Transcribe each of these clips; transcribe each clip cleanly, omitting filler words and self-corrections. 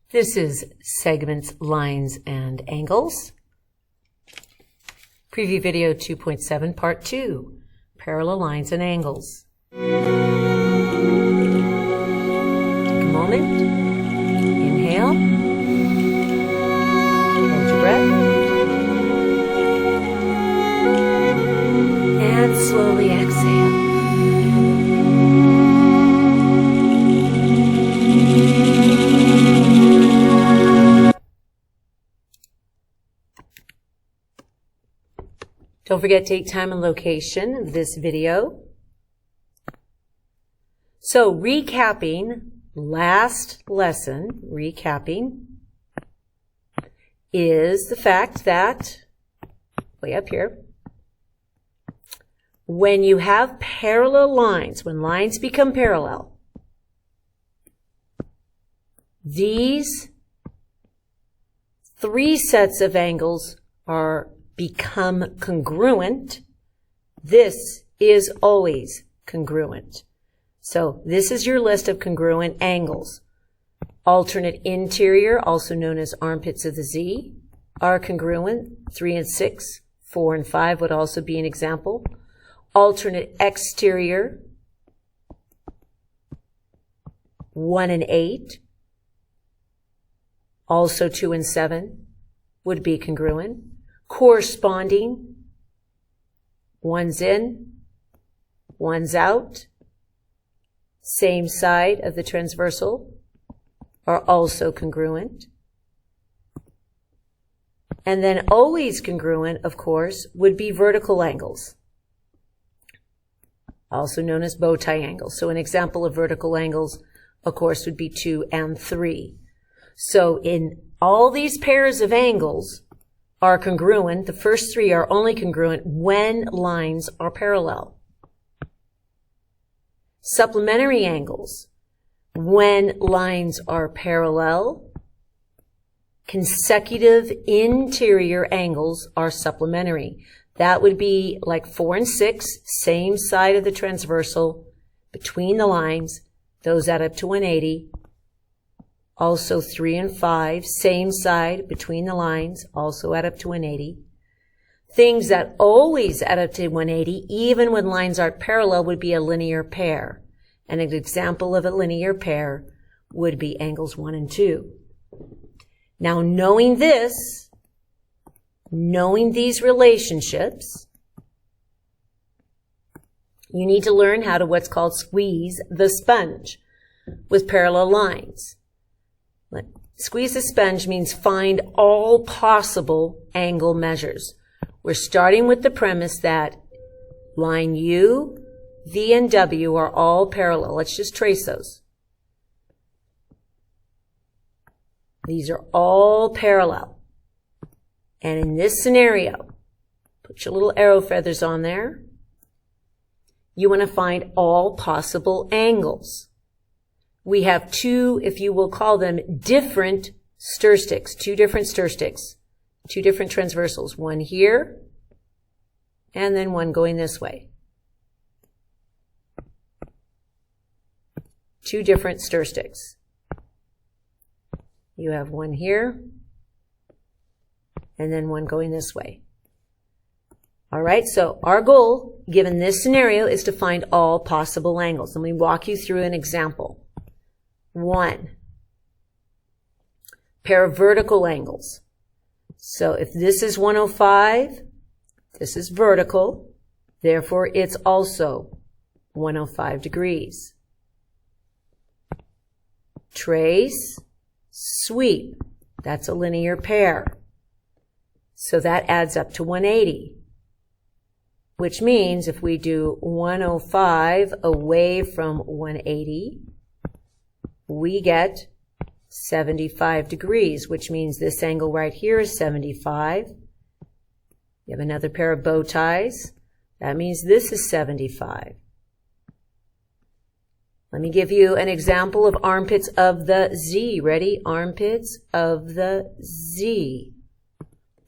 This is Segments, Lines, and Angles. Preview video 2.7, Part 2, Parallel Lines and Angles. Take a moment. Inhale. Hold your breath. And slowly exhale. Don't forget date, time, and location of this video. So recapping, last lesson, is the fact that, way up here, when you have parallel lines, when lines become parallel, these three sets of angles become congruent. This is always congruent. So this is your list of congruent angles. Alternate interior, also known as armpits of the Z, are congruent. 3 and 6, 4 and 5 would also be an example. Alternate exterior, 1 and 8, also 2 and 7 would be congruent. Corresponding, one's in, one's out, same side of the transversal, are also congruent. And then always congruent, of course, would be vertical angles, also known as bow tie angles. So an example of vertical angles, of course, would be 2 and 3. So in all these pairs of angles are congruent. The first three are only congruent when lines are parallel. Supplementary angles, when lines are parallel. Consecutive interior angles are supplementary. That would be like 4 and 6, same side of the transversal, between the lines. Those add up to 180. Also 3 and 5, same side between the lines, also add up to 180. Things that always add up to 180, even when lines aren't parallel, would be a linear pair. And an example of a linear pair would be angles 1 and 2. Now, knowing this, knowing these relationships, you need to learn how to what's called squeeze the sponge with parallel lines. Squeeze the sponge means find all possible angle measures. We're starting with the premise that line U, V, and W are all parallel. Let's just trace those. These are all parallel. And in this scenario, put your little arrow feathers on there. You want to find all possible angles. We have two, if you will call them, different stir sticks, two different transversals, one here, and then one going this way. Two different stir sticks. You have one here, and then one going this way. All right, so our goal, given this scenario, is to find all possible angles. Let me walk you through an example. 1, pair of vertical angles. So if this is 105, this is vertical, therefore it's also 105 degrees. Trace, sweep, that's a linear pair. So that adds up to 180, which means if we do 105 away from 180, we get 75 degrees, which means this angle right here is 75. You have another pair of bow ties. That means this is 75. Let me give you an example of armpits of the Z. Ready? Armpits of the Z.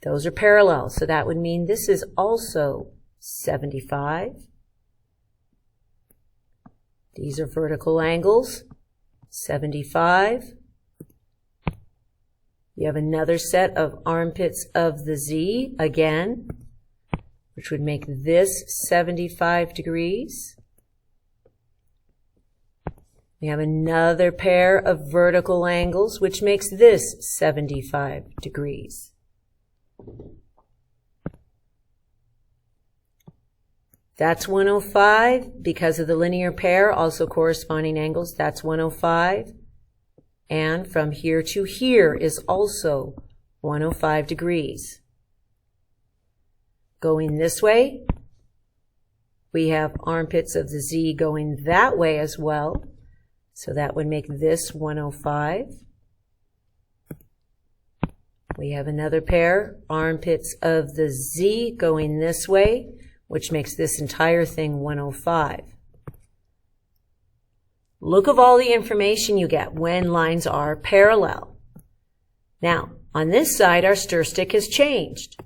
Those are parallel, so that would mean this is also 75. These are vertical angles. 75, You have another set of armpits of the Z again, which would make this 75 degrees. We have another pair of vertical angles, which makes this 75 degrees. That's 105 because of the linear pair, also corresponding angles. That's 105. And from here to here is also 105 degrees. Going this way, we have armpits of the Z going that way as well. So that would make this 105. We have another pair, armpits of the Z going this way, which makes this entire thing 105. Look of all the information you get when lines are parallel. Now, on this side, our stir stick has changed.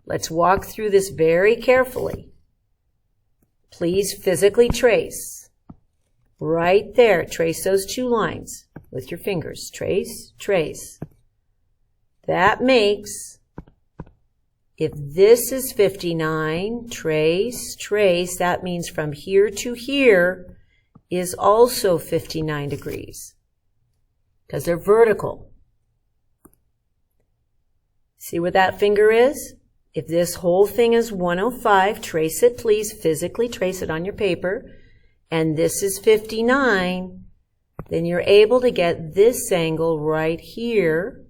Let's walk through this very carefully. Please physically trace. Right there, trace those two lines with your fingers. Trace, trace. That makes, if this is 59, trace, trace, that means from here to here is also 59 degrees because they're vertical. See what that finger is? If this whole thing is 105, trace it, please. Physically trace it on your paper. And this is 59, then you're able to get this angle right here.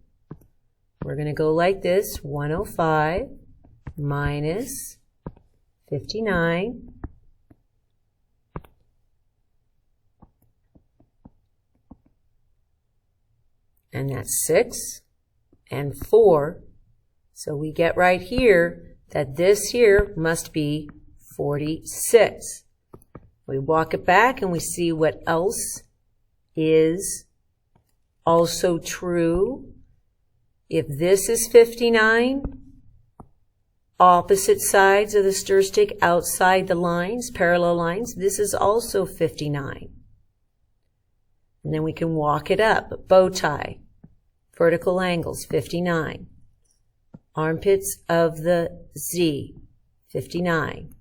We're going to go like this, 105 minus 59. And that's 6 and 4. So we get right here that this here must be 46. We walk it back and we see what else is also true. If this is 59, opposite sides of the stir stick outside the lines, parallel lines, this is also 59. And then we can walk it up. Bow tie, vertical angles, 59. Armpits of the Z, 59.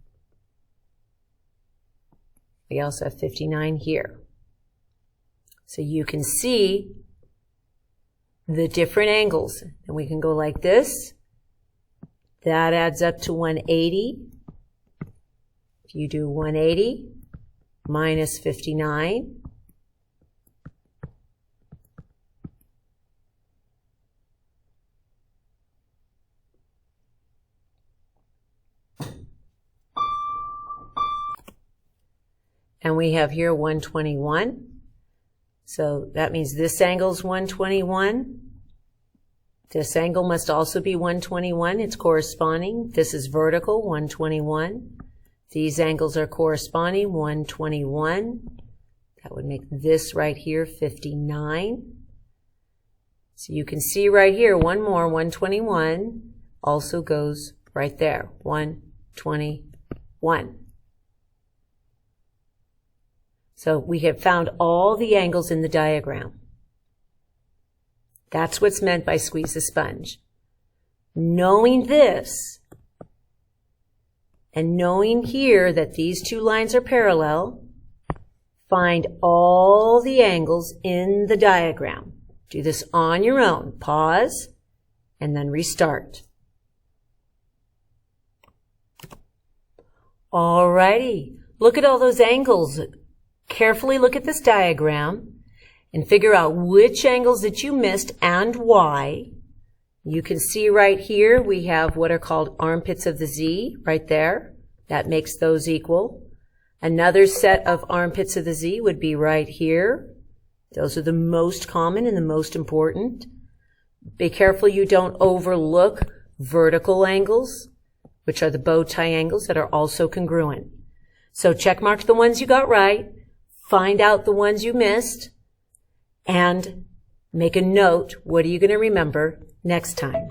We also have 59 here. So you can see the different angles. And we can go like this. That adds up to 180. If you do 180 minus 59, and we have here 121. So that means this angle is 121. This angle must also be 121. It's corresponding. This is vertical, 121. These angles are corresponding, 121. That would make this right here 59. So you can see right here, one more, 121, also goes right there, 121. So we have found all the angles in the diagram. That's what's meant by squeeze the sponge. Knowing this, and knowing here that these two lines are parallel, find all the angles in the diagram. Do this on your own. Pause, and then restart. Alrighty, look at all those angles. Carefully look at this diagram and figure out which angles that you missed and why. You can see right here we have what are called armpits of the Z right there. That makes those equal. Another set of armpits of the Z would be right here. Those are the most common and the most important. Be careful you don't overlook vertical angles, which are the bow tie angles that are also congruent. So check mark the ones you got right. Find out the ones you missed, and make a note. What are you going to remember next time?